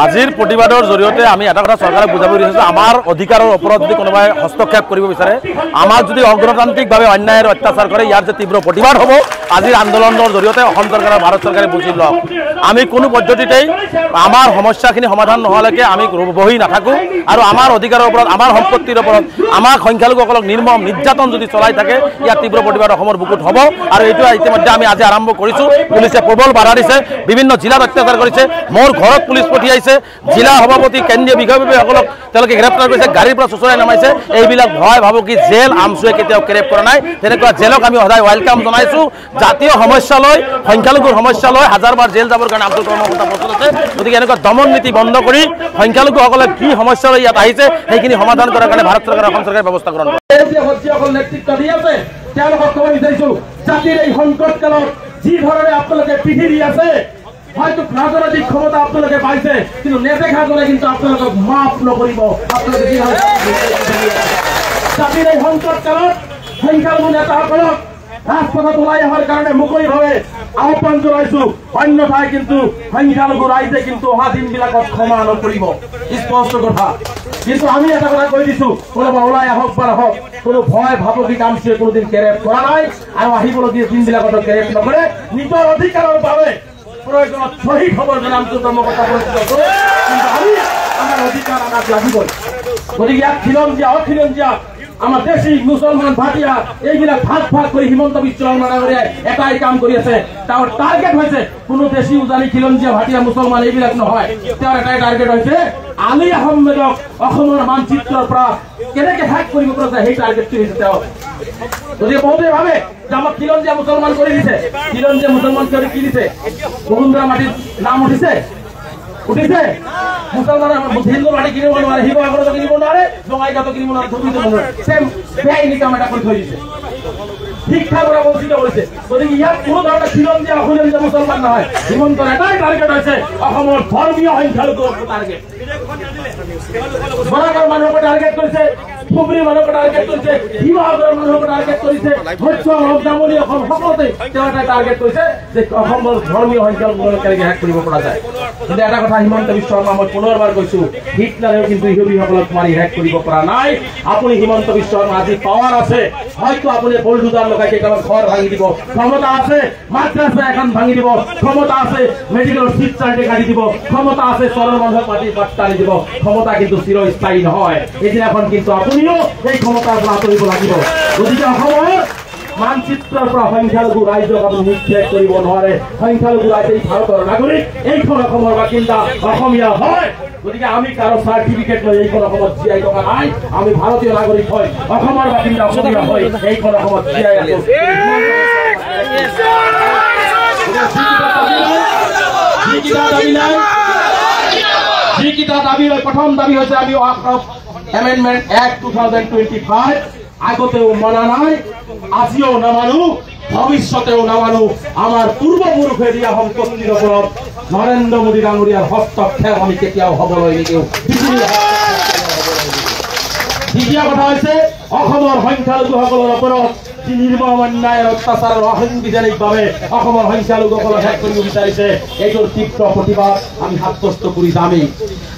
আজিৰ প্ৰতিবাদৰ জৰিয়তে আমি এটা কথা চৰকাৰক বুজাব বিচাৰিছোঁ, আমাৰ অধিকাৰৰ ওপৰত যদি কোনোবাই হস্তক্ষেপ কৰিব বিচাৰে, আমাক যদি অগণতান্ত্ৰিকভাৱে অন্যায় আৰু অত্যাচাৰ কৰে, ইয়াৰ যে তীব্ৰ প্ৰতিবাদ হ'ব আজিৰ আন্দোলনৰ জৰিয়তে অসম চৰকাৰ আৰু ভাৰত চৰকাৰে বুজি লওক। আমি কোনো পদ্ধতিতেই আমাৰ সমস্যাখিনি সমাধান নোহোৱালৈকে আমি বহি নাথাকোঁ আৰু আমাৰ অধিকাৰৰ ওপৰত, আমাৰ সম্পত্তিৰ ওপৰত আমাক সংখ্যালঘুসকলক নিৰ্মম নিৰ্যাতন যদি চলাই থাকে, ইয়াৰ তীব্ৰ প্ৰতিবাদ অসমৰ বুকুত হ'ব। আৰু এইটো ইতিমধ্যে আমি আজি আৰম্ভ কৰিছোঁ। পুলিচে প্ৰবল বাধা দিছে, বিভিন্ন জিলাত অত্যাচাৰ কৰিছে, মোৰ ঘৰত পুলিচ পঠিয়াইছে, জিলা সভাপতি কেন্দ্ৰীয় বিষয়ববীয়াসকলক তেওঁলোকে গ্ৰেপ্তাৰ কৰিছে, গাড়ীৰ পৰা চোচৰাই নামাইছে। এইবিলাক ভয় ভাবুকি জেল আমচুৱে কেতিয়াও গ্ৰেপ কৰা নাই। তেনেকুৱা জেলক আমি সদায় ৱেলকাম জনাইছোঁ। জাতীয় সমস্যা লৈ, সংখ্যালঘুৰ সমস্যা লৈ হাজাৰবাৰ জেল যাবৰ কাৰণে আব্দুল কালামৰ কথা প্ৰস্তুত আছে। গতিকে এনেকুৱা দমন নীতি বন্ধ কৰি সংখ্যালঘুসকলে কি সমস্যা লৈ ইয়াত আহিছে সেইখিনি সমাধান কৰাৰ কাৰণে ভাৰত চৰকাৰ অসম চৰকাৰে ব্যৱস্থা গ্ৰহণ কৰে। নেতৃত্ব দি আছে তেওঁলোকক ক'ব বিচাৰিছোঁ, জাতিৰ এই সংকট কালত যি ধৰণে আপোনালোকে পিঠি দি আছে, হয়তো ৰাজনৈতিক ক্ষমতা আপোনালোকে পাইছে, কিন্তু নেদেখাজনে কিন্তু আপোনালোকক মাফ নকৰিব। আপোনালোকে যি জাতিৰ এই সংকট কালত সংখ্যালঘু নেতাসকলক ৰাজপথত ওলাই অহাৰ কাৰণে মুকলিভাৱে আহ্বান জনাইছোঁ। অন্যথাই কিন্তু সংখ্যালঘু ৰাইজে কিন্তু অহা দিনবিলাকত ক্ষমা নকৰিব, স্পষ্ট কথা। কিন্তু আমি এটা কথা কৈ দিছোঁ, কোনোবা ওলাই আহক বা নাহক, কোনো ভয় ভাবুকি কামচুৱে কোনোদিন কেৰেপ কৰা নাই আৰু আহিবলগীয়া দিনবিলাকতো কেৰেপ নকৰে। নিজৰ অধিকাৰৰ বাবে প্ৰয়োজনত শ্বহীদ হ'বৰ নামটো কথা পৰিচিত কৰোঁ, কিন্তু আমি আমাৰ অধিকাৰ আমাক লাগিবই। গতিকে ইয়াত খিলঞ্জীয়া অখিলঞ্জীয়া আমাৰ দেশী মুছলমান ভাটিয়া এইবিলাক ভাগ ভাগ কৰি হিমন্ত বিশ্ব শৰ্মা ডাঙৰীয়াই এটাই কাম কৰি আছে। তেওঁৰ টাৰ্গেট হৈছে কোনো দেশী উজানি খিলঞ্জীয়া ভাটিয়া মুছলমান এইবিলাক নহয়। তেওঁৰ এটাই টাৰ্গেট হৈছে আলী আহমেদক অসমৰ মানচিত্ৰৰ পৰা কেনেকে হ্যাক কৰিব পৰা যায়, সেই টাৰ্গেটটো হৈছে তেওঁ। গতিকে বহুতে ভাবে যে আমাক খিলঞ্জীয়া মুছলমান কৰি দিছে, খিলঞ্জীয়া মুছলমান কৰি কি দিছে, বসুন্ধৰা মাটিত নাম উঠিছে উঠিছে মুছলমানৰ হিন্দু মাটি কিনিব নোৱাৰে, শিৱসাগৰতো কিনিব নোৱাৰে, বঙাইগাঁৱতো কিনিব নোৱাৰে, ধুবুৰীতো নোৱাৰে। চেম বেআইনী কাম এটা কৰি থৈ দিছে, শিক্ষাৰ পৰা বঞ্চিত কৰিছে। গতিকে ইয়াত কোনো ধৰণৰ খিলঞ্জীয়া অখিলঞ্জীয়া মুছলমান নহয়। হিমন্তৰ এটাই টাৰ্গেট হৈছে অসমৰ ধৰ্মীয় সংখ্যালঘু টাৰ্গেট। বৰাকৰ মানুহকো টাৰ্গেট কৰিছে, ধুবুৰী মানুহকো টাৰ্গেট কৰিছে, শিৱসাগৰৰ মানুহকো টাৰ্গেট কৰিছে, মৎস্য হওক নামনি অসম সকলোতে তেওঁ এটা টাৰ্গেট কৰিছে যে অসমৰ ধৰ্মীয় সংখ্যালঘুসকলক কেনেকৈ হ্যাক কৰিব পৰা যায়। কিন্তু এটা কথা হিমন্ত বিশ্ব শৰ্মা মই পুনৰবাৰ কৈছোঁ, হিটলাৰেও কিন্তু ইহুদীসকলক মাৰি হ্যাক কৰিব পৰা নাই। আপুনি হিমন্ত বিশ্ব শৰ্মা আজি পাৱাৰ আছে, হয়তো আপুনি বুলডোজাৰ লগাই কেইটামান ঘৰ ভাঙি দিব ক্ষমতা আছে, মাদ্ৰাছা এখন ভাঙি দিব ক্ষমতা আছে, মেডিকেলৰ চিট চাৰ্টে কাটি দিব ক্ষমতা আছে, চৰৰ মানুহক মাটি পাত্তানি দিব ক্ষমতা, কিন্তু চিৰস্থায়ী নহয়। এদিনাখন কিন্তু আপুনিও এই ক্ষমতাৰ পৰা আঁতৰিব লাগিব। গতিকে অসমৰ মানচিত্ৰৰ পৰা সংখ্যালঘু ৰাইজক আপুনি নিক্ষেপ কৰিব নোৱাৰে। সংখ্যালঘু ৰাইজ এই ভাৰতৰ নাগৰিক, এইখন অসমৰ বাসিন্দা, অসমীয়া হয়। গতিকে আমি কাৰো চাৰ্টিফিকেট লৈ এইখন অসমত জীয়াই থকা নাই। আমি ভাৰতীয় নাগৰিক হয়, অসমৰ বাসিন্দা, অসমীয়া হয়, এইখন অসমত জীয়াই আছো। যিকেইটা দাবী লৈ প্ৰথম দাবী হৈছে আমি এমেণ্ডমেণ্ট এক্ট 2025 আগতেও মনা নাই, আজিও নামানো, ভৱিষ্যতেও নামানো। আমাৰ পূৰ্বপুৰুষে দিয়া সম্পত্তিৰ ওপৰত নৰেন্দ্ৰ মোদী ডাঙৰীয়াৰ হস্তক্ষেপ আমি কেতিয়াও হ'বলৈ নিদিওঁ। দ্বিতীয় কথা হৈছে অসমৰ সংখ্যালঘুসকলৰ ওপৰত যি নিৰ্মম অন্যায় অত্যাচাৰৰ অসাংবিধানিকভাৱে অসমৰ সংখ্যালঘুসকলক হ্যাক কৰিব বিচাৰিছে, এইটোৰ তীব্ৰ প্ৰতিবাদ আমি সাব্যস্ত কৰি যামেই।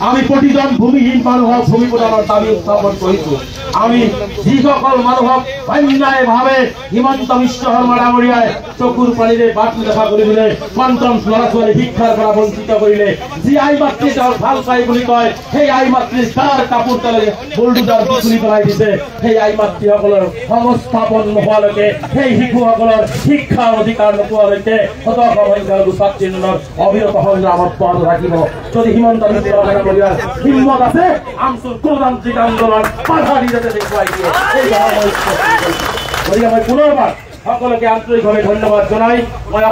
আমি প্ৰতিজন ভূমিহীন মানুহক ভূমি প্ৰদানৰ দাবী উত্থাপন কৰিছোঁ। আমি যিসকল মানুহক অন্যায়ভাৱে হিমন্ত বিশ্ব শৰ্মা ডাঙৰীয়াই চকুৰ পানীৰে বাট দেখা কৰিবলৈ সন্তান ল'ৰা ছোৱালী শিক্ষাৰ পৰা বঞ্চিত কৰিলে, যি আই মাতৃ তেওঁৰ ভাল পাই বুলি কয়, সেই আই মাতৃৰ তাৰ কাপোৰ তলে বুলডোজাৰ বিচুলি পেলাই দিছে। সেই আই মাতৃসকলৰ সংস্থাপন নোহোৱালৈকে, সেই শিশুসকলৰ শিক্ষাৰ অধিকাৰ নোপোৱালৈকে সংখ্যালঘু ছাত্ৰীজনৰ অবিৰত সংগ্ৰাম অব্যাহত থাকিব। যদি হিমন্ত বিশ্ব শৰ্মা ডাঙৰীয়াৰ হিম্মত আছে, আমচুৰ গণতান্ত্ৰিক আন্দোলন বাধা দি যাতে দেখুৱাই দিয়ে। গতিকে মই পুনৰবাৰ সকলোকে আন্তৰিকভাৱে ধন্যবাদ জনাই মই